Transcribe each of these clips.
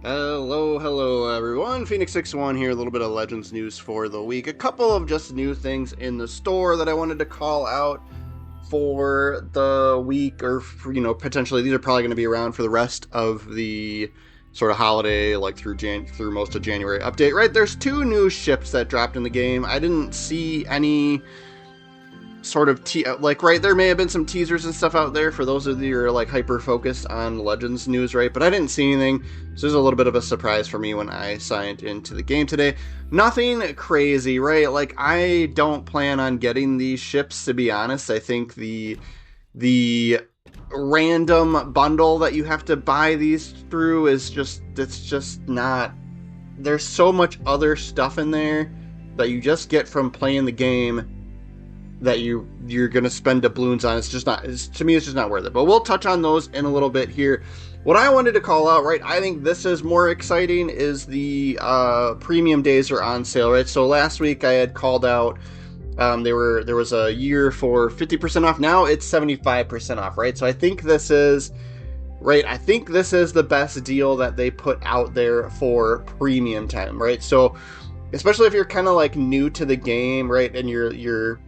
Hello everyone. Phoenix61 here. A little bit of Legends news for the week. A couple of just new things in the store that I wanted to call out for the week, or potentially these are probably going to be around for the rest of the sort of holiday, like through most of January update. Right, there's two new ships that dropped in the game. I didn't see any sort of right, there may have been some teasers and stuff out there for those of you who are like hyper focused on Legends news, right? But I didn't see anything, so there's a little bit of a surprise for me when I signed into the game today. Nothing crazy, right? Like, I don't plan on getting these ships, to be honest. I think the random bundle that you have to buy these through is it's just not. There's so much other stuff in there that you just get from playing the game that you're gonna spend doubloons on. It's just not. To me, it's just not worth it. But we'll touch on those in a little bit here. What I wanted to call out, right? I think this is more exciting. Is the premium days are on sale, right? So last week I had called out. There was a year for 50% off. Now it's 75% off, right? So I think this is right. I think this is the best deal that they put out there for premium time, right? So especially if you're kind of like new to the game, right? And you're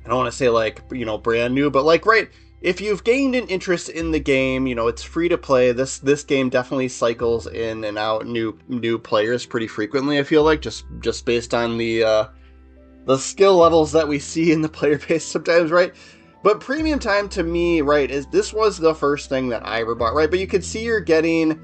I don't want to say like, brand new, but like, right, if you've gained an interest in the game, it's free to play. This game definitely cycles in and out new players pretty frequently, I feel like, just based on the skill levels that we see in the player base sometimes, right? But premium time to me, right, this was the first thing that I ever bought, right? But you can see you're getting,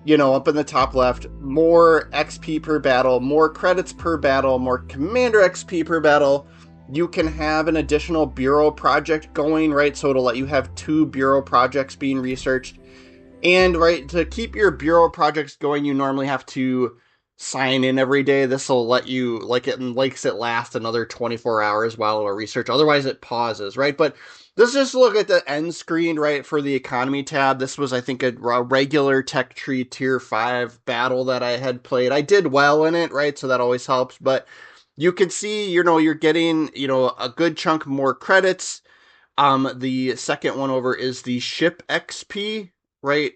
up in the top left, more XP per battle, more credits per battle, more commander XP per battle. You can have an additional bureau project going, right? So it'll let you have 2 bureau projects being researched. And, right, to keep your bureau projects going, you normally have to sign in every day. This will let you, makes it last another 24 hours while it'll research. Otherwise, it pauses, right? But let's just look at the end screen, right, for the economy tab. This was, I think, a regular tech tree tier 5 battle that I had played. I did well in it, right? So that always helps. But you can see, you're getting, a good chunk more credits. The second one over is the ship XP, right?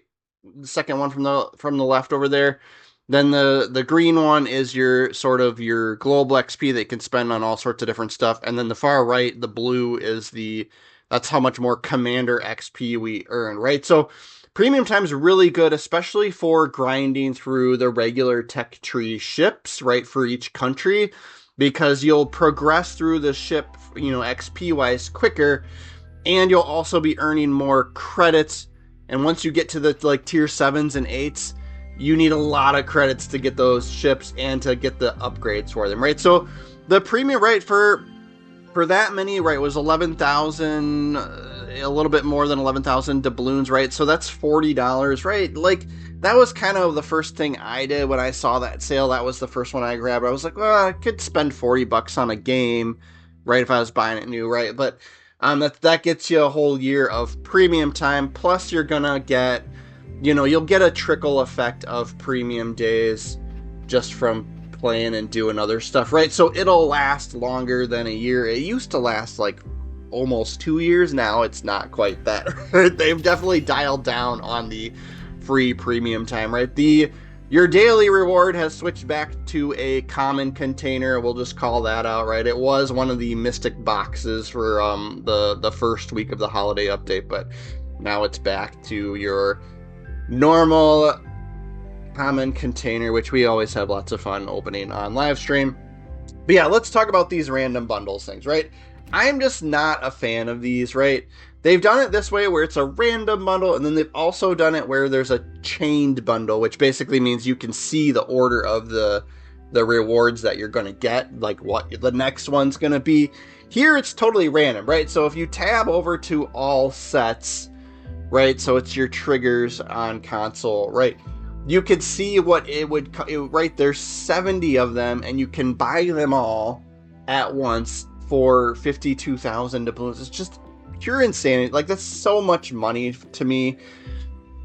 The second one from the left over there. Then the green one is your sort of your global XP that you can spend on all sorts of different stuff. And then the far right, the blue is that's how much more commander XP we earn, right? So premium time is really good, especially for grinding through the regular tech tree ships, right, for each country, because you'll progress through the ship, XP wise quicker, and you'll also be earning more credits. And once you get to the tier 7s and 8s, you need a lot of credits to get those ships and to get the upgrades for them, right? So the premium rate for that many, right, was 11,000, a little bit more than 11,000 doubloons, right? So that's $40, right? Like, that was kind of the first thing I did when I saw that sale. That was the first one I grabbed. I was like, well, I could spend $40 on a game, right, if I was buying it new, right? But that gets you a whole year of premium time. Plus, you're gonna get, you'll get a trickle effect of premium days just from playing and doing other stuff, right? So it'll last longer than a year. It used to last like almost 2 years. Now it's not quite that. They've definitely dialed down on the free premium time, right? Your daily reward has switched back to a common container. We'll just call that out, right? It was one of the mystic boxes for the first week of the holiday update, but now it's back to your normal common container, which we always have lots of fun opening on live stream. But yeah, let's talk about these random bundles things, right? I'm just not a fan of these, right? They've done it this way where it's a random bundle, and then they've also done it where there's a chained bundle, which basically means you can see the order of the rewards that you're going to get, like what the next one's going to be. Here it's totally random, right? So if you tab over to all sets, right, so it's your triggers on console, right, you could see what it would, right, there's 70 of them, and you can buy them all at once for 52,000 doubloons. It's just pure insanity. Like, that's so much money to me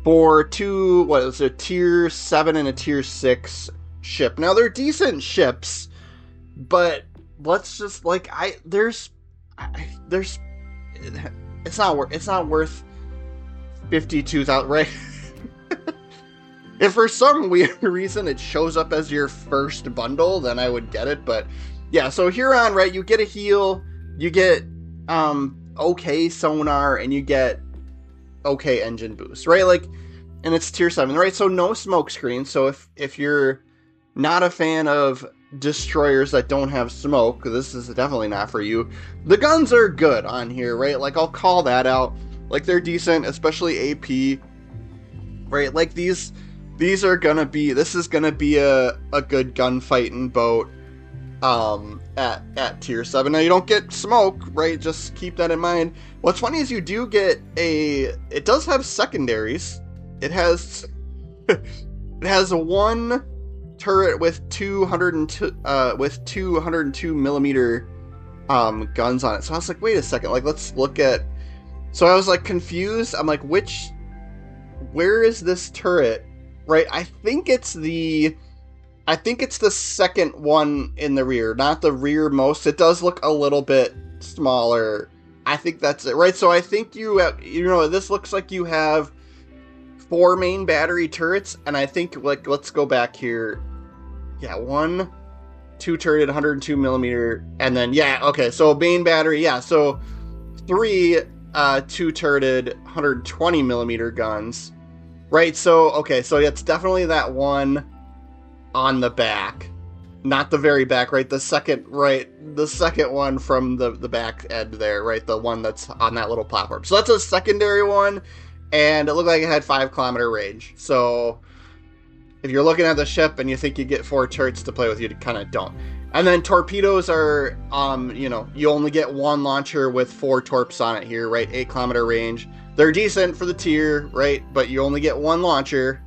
for a tier 7 and a tier 6 ship. Now, they're decent ships, but let's just, it's not worth 52,000, right? If for some weird reason it shows up as your first bundle, then I would get it. But yeah, so Huron, right? You get a heal, you get okay sonar, and you get okay engine boost, right? Like, and it's tier 7, right? So no smoke screen. So if you're not a fan of destroyers that don't have smoke, this is definitely not for you. The guns are good on here, right? Like, I'll call that out. Like, they're decent, especially AP, right? Like, these are gonna be, this is gonna be a good gunfighting boat at tier 7. Now, you don't get smoke, right? Just keep that in mind. What's funny is you do get it does have secondaries. It has one turret with 202 millimeter guns on it. So I was like, wait a second, like, let's look at. So I was like confused. I'm like, where is this turret? Right? I think it's the second one in the rear, not the rearmost. It does look a little bit smaller. I think that's it, right? So I think this looks like you have 4 main battery turrets, and I think, like, let's go back here. Yeah, 1, 2 turret, 102 millimeter, and then, yeah, okay, so main battery, yeah, so 3 2 turreted 120 millimeter guns, right? So, okay, so it's definitely that one on the back, not the very back, right? The second one from the back end there, right? The one that's on that little platform. So that's a secondary one. And it looked like it had 5-kilometer range. So if you're looking at the ship and you think you get 4 turrets to play with, you kind of don't. And then torpedoes are, you only get 1 launcher with 4 torps on it here, right? 8-kilometer range. They're decent for the tier, right? But you only get 1 launcher,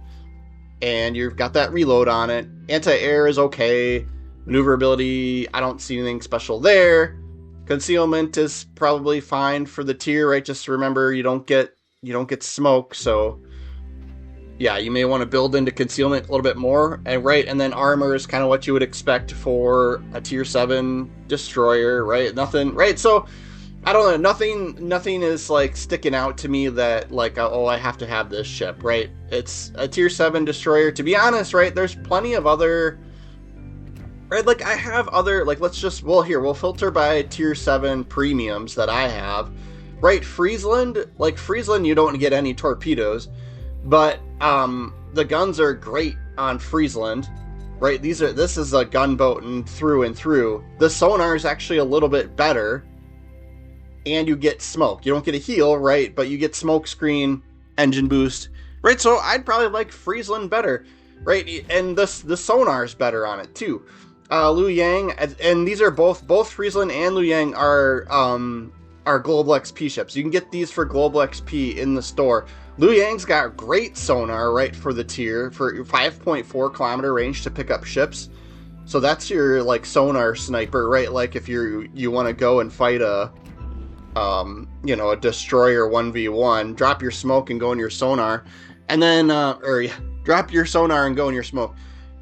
and you've got that reload on it. Anti-air is okay. Maneuverability, I don't see anything special there. Concealment is probably fine for the tier, right? Just remember, you don't get smoke, so yeah, you may want to build into concealment a little bit more, and then armor is kind of what you would expect for a tier 7 destroyer, right? Nothing, right? So I don't know, nothing is like sticking out to me that like, oh, I have to have this ship, right? It's a tier 7 destroyer. To be honest, right, there's plenty of other, right? Like, I have other, like, we'll filter by tier 7 premiums that I have. Right, Friesland, you don't get any torpedoes, but the guns are great on Friesland, right? This is a gunboat and through. The sonar is actually a little bit better, and you get smoke. You don't get a heal, right? But you get smoke screen, engine boost, right? So I'd probably like Friesland better, right? And the sonar's better on it too. Liu Yang, and these are both Friesland and Liu Yang are Global XP ships. You can get these for Global XP in the store. Liu Yang's got great sonar, right, for the tier, for 5.4 kilometer range to pick up ships. So that's your, like, sonar sniper, right? Like, if you want to go and fight a destroyer 1v1, drop your smoke and go in your sonar, and then, drop your sonar and go in your smoke.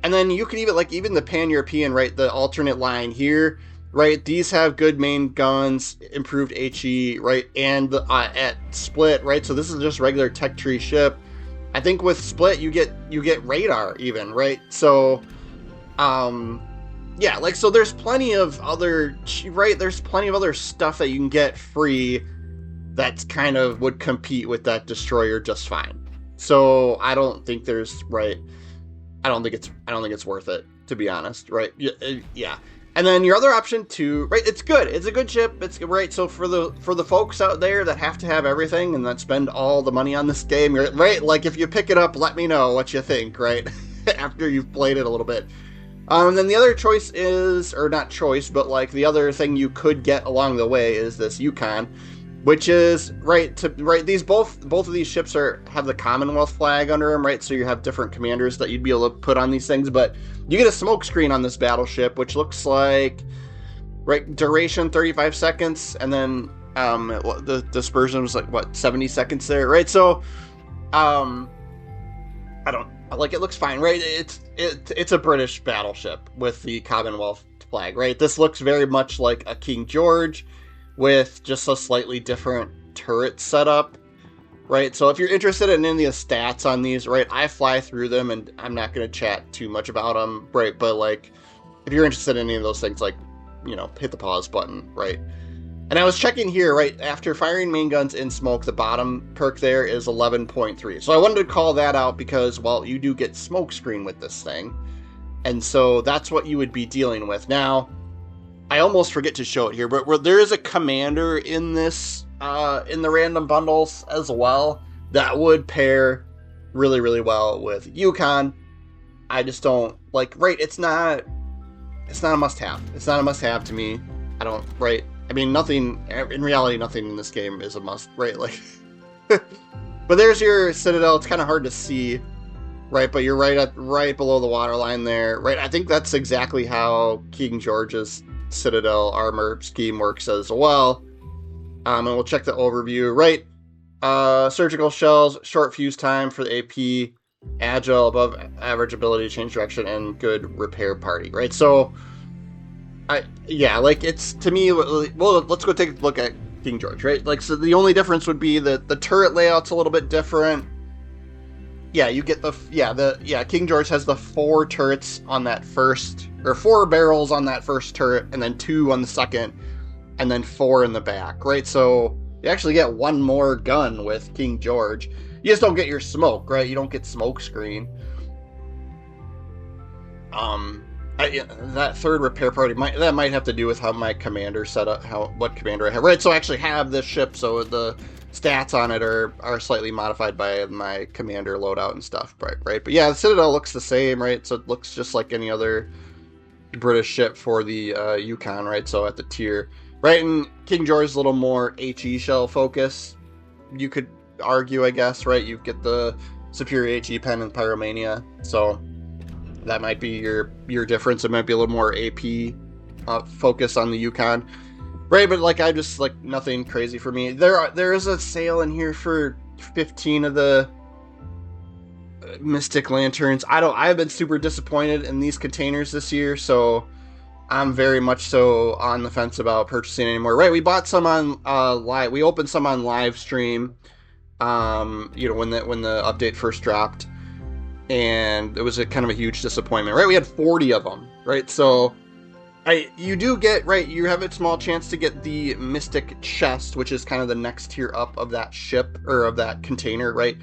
And then you can even the Pan-European, right, the alternate line here, right, these have good main guns, improved HE, right, and at Split, right, so this is just regular tech tree ship. I think with Split you get radar even, right, so yeah, like, so there's plenty of other, right, there's plenty of other stuff that you can get free that's kind of would compete with that destroyer just fine. So I don't think it's worth it, to be honest, right? Yeah. And then your other option too, right? It's good. It's a good ship. It's right. So for the folks out there that have to have everything and that spend all the money on this game, right? Like, if you pick it up, let me know what you think, right? After you've played it a little bit. And then the other choice is, or not choice, but like the other thing you could get along the way is this Yukon, which is these both of these ships have the Commonwealth flag under them, right? So you have different commanders that you'd be able to put on these things, but you get a smoke screen on this battleship, which looks like, right, duration 35 seconds, and then the dispersion was like, what, 70 seconds there, right? So it looks fine, right? It's a British battleship with the Commonwealth flag, right? This looks very much like a King George with just a slightly different turret setup. right? So if you're interested in any of the stats on these, right, I fly through them, and I'm not going to chat too much about them, right? But like, if you're interested in any of those things, like, hit the pause button, right? And I was checking here, right, after firing main guns in smoke, the bottom perk there is 11.3. So I wanted to call that out because, well, you do get smoke screen with this thing. And so that's what you would be dealing with. Now, I almost forget to show it here, but there is a commander in this, in the random bundles as well, that would pair really, really well with Yukon. I just don't, like, right, it's not a must-have. It's not a must-have to me. I don't, right? I mean, nothing, in reality, nothing in this game is a must, right? Like, but there's your Citadel. It's kind of hard to see, right? But you're right below the waterline there, right? I think that's exactly how King George's Citadel armor scheme works as well. And we'll check the overview, right? Surgical shells, short fuse time for the AP, agile, above average ability to change direction, and good repair party, right? So, like, it's, to me, well, let's go take a look at King George, right? Like, so the only difference would be that the turret layout's a little bit different. Yeah, you get King George has the 4 turrets on that first, or 4 barrels on that first turret, and then 2 on the second, and then 4 in the back, right? So you actually get 1 more gun with King George. You just don't get your smoke, right? You don't get smoke screen. That third repair party might have to do with how my commander set up, what commander I have, right? So I actually have this ship, so the stats on it are slightly modified by my commander loadout and stuff, right? But yeah, the Citadel looks the same, right? So it looks just like any other British ship for the Yukon, right? So at the tier, right? And King George is a little more HE shell focus, you could argue, I guess, right? You get the superior HE pen and Pyromania, so that might be your difference. It might be a little more AP focus on the Yukon, right? But like, I just, like, nothing crazy for me. There is a sale in here for 15 of the Mystic Lanterns. I've been super disappointed in these containers this year, so I'm very much so on the fence about purchasing anymore. Right? We bought some on live. We opened some on live stream. When the update first dropped, and it was a kind of a huge disappointment, right? We had 40 of them, right? So you do get, right, you have a small chance to get the Mystic Chest, which is kind of the next tier up of that ship, or of that container, right?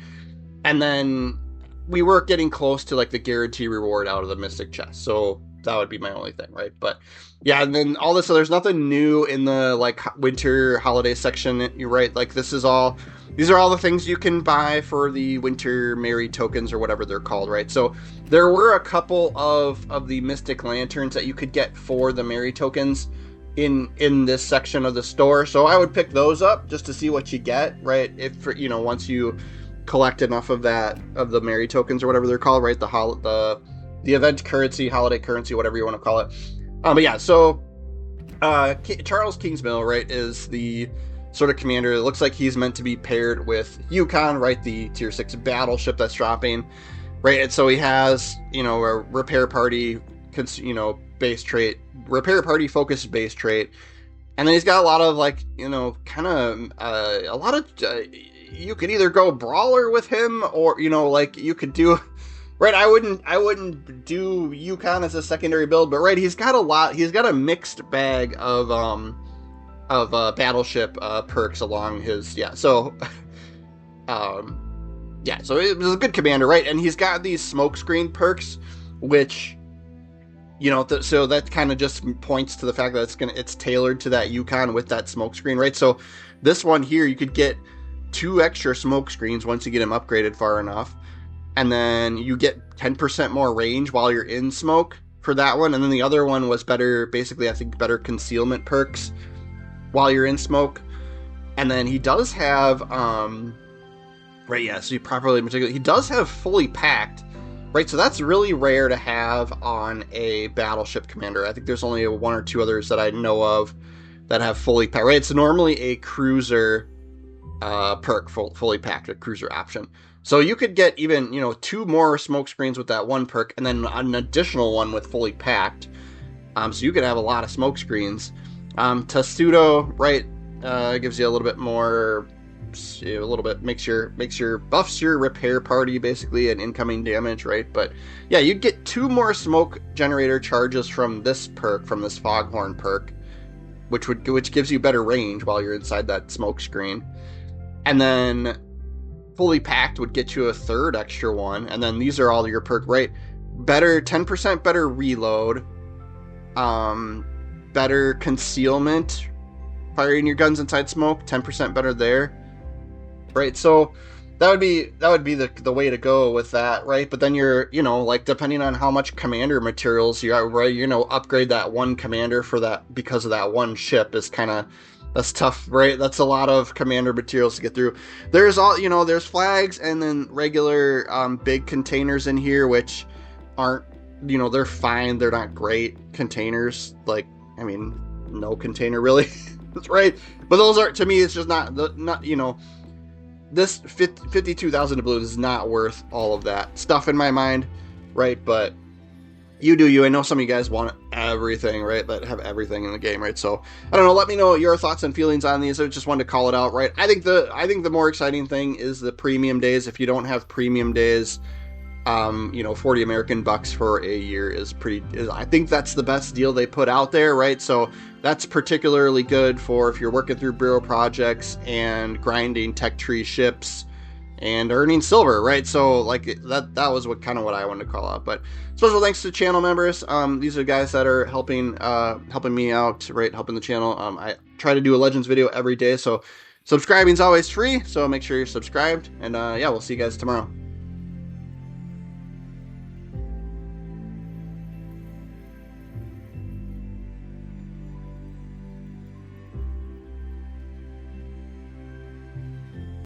And then we were getting close to, like, the guarantee reward out of the Mystic Chest, so that would be my only thing, right? But yeah, and then all this, so there's nothing new in the, like, winter holiday section, you're right? Like, these are all the things you can buy for the winter merry tokens, or whatever they're called, right? So there were a couple of the Mystic Lanterns that you could get for the merry tokens in this section of the store. So I would pick those up just to see what you get, right? If, once you collect enough of the merry tokens, or whatever they're called, right? The event currency, holiday currency, whatever you want to call it. But yeah, so Charles Kingsmill, right, is the sort of commander. It looks like he's meant to be paired with Yukon, right, the tier 6 battleship that's dropping, right? And so he has, a repair party, base trait, repair party focused base trait, and then he's got a lot of, like, kind of a lot of, you could either go brawler with him, or, like, you could do, right, I wouldn't do Yukon as a secondary build, but right, he's got a mixed bag of battleship perks along his, so it was a good commander, right? And he's got these smokescreen perks, which, so that kind of just points to the fact that it's tailored to that Yukon with that smokescreen, right? So this one here, you could get 2 extra smoke screens once you get him upgraded far enough, and then you get 10% more range while you're in smoke for that one, and then the other one was better concealment perks while you're in smoke. And then he does have he does have fully packed, right? So that's really rare to have on a battleship commander. I think there's only 1 or 2 others that I know of that have fully packed, right? It's normally a cruiser perk, fully packed, a cruiser option. So you could get even, 2 more smoke screens with that one perk, and then an additional one with fully packed. So you could have a lot of smoke screens. Testudo, right, gives you a little bit more a little bit, buffs your repair party basically and incoming damage, right? But yeah, you'd get 2 more smoke generator charges from this perk, from this foghorn perk, which gives you better range while you're inside that smoke screen. And then fully packed would get you a 3rd extra one, and then these are all your perk, right? Better 10% better reload, better concealment, firing your guns inside smoke, 10% better there, right? So that would be the way to go with that, right? But then you're, like, depending on how much commander materials you are, right, upgrade that one commander for that, because of that one ship is kind of, that's tough, right? That's a lot of commander materials to get through. There's there's flags and then regular big containers in here, which aren't, they're fine. They're not great containers. Like, I mean, no container really. That's right. But those are, to me, it's just not, this 52,000 blue is not worth all of that stuff in my mind, right? But you do you. I know some of you guys want everything, right? That have everything in the game, right? So I don't know. Let me know your thoughts and feelings on these. I just wanted to call it out, right? I think the more exciting thing is the premium days. If you don't have premium days, 40 American bucks for a year is I think that's the best deal they put out there, right? So that's particularly good for if you're working through bureau projects and grinding tech tree ships and earning silver, right? So like that was what I wanted to call out. But special thanks to channel members. These are guys that are helping me out, right? Helping the channel. I try to do a Legends video every day, so subscribing is always free. So make sure you're subscribed, and yeah, we'll see you guys tomorrow.